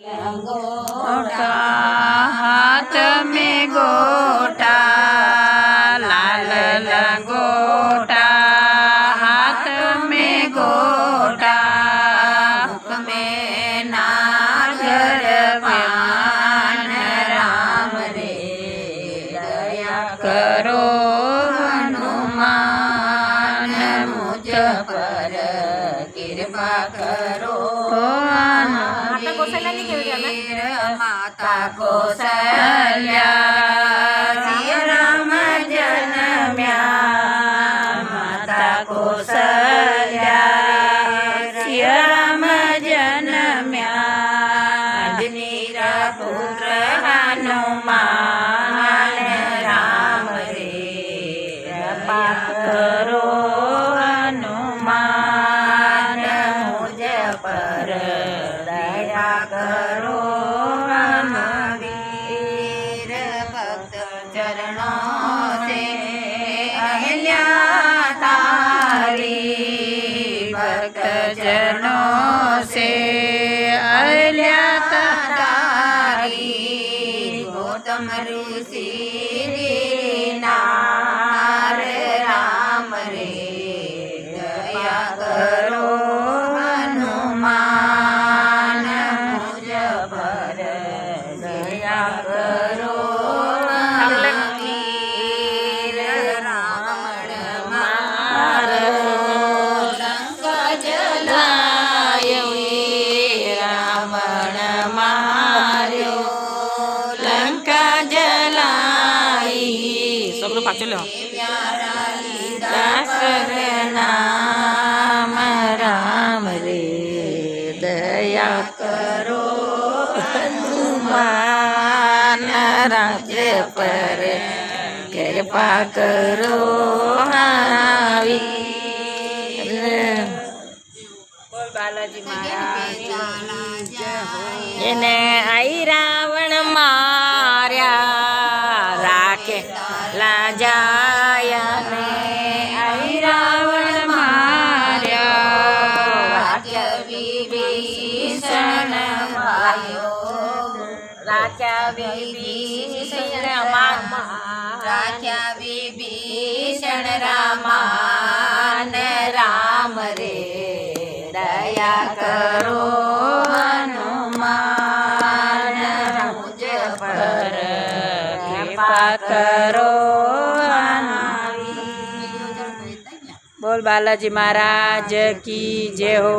गोटा हाथ में गोटा लाल लंगोटा हाथ में गोटा मुख में नागर पान राम रे दया करो हनुमान मुझ पर कृपा करो माता कौशल्या सिया राम जन्म्या माता कौशल्या सिया राम जन्म्या अंजनीरा पुत्र हनुमान राम रे कृपा करो हनुमान मुझ पर दया करो वीर भक्त चरणों से अहिल्या तारी भक्त चरणों से अहिल्या तारी गौतम ऋषि नार राम रे दया करो हनुमान मुझ पर दया करो वीर रावण मारो लंका जलायो रावण मार्यो लंका जलाई सब लोग पाछे लो दास नाम राम रे दया करो हनुमान राज्य पर कृपा करो बालाजी महाराज એને આઈ રાવણ માર્યા રાખે લાજાયા ને આઈ રાવણ માર્યા રાખ્ય વિભીષણ રાખ્યા વિભીષણ રાખ્યા વિભીષણ રામાન રામ રે દયા કરો હનુમાન મુझ પર કૃપા કરો બોલ બાલાજી મહારાજ કી જય હો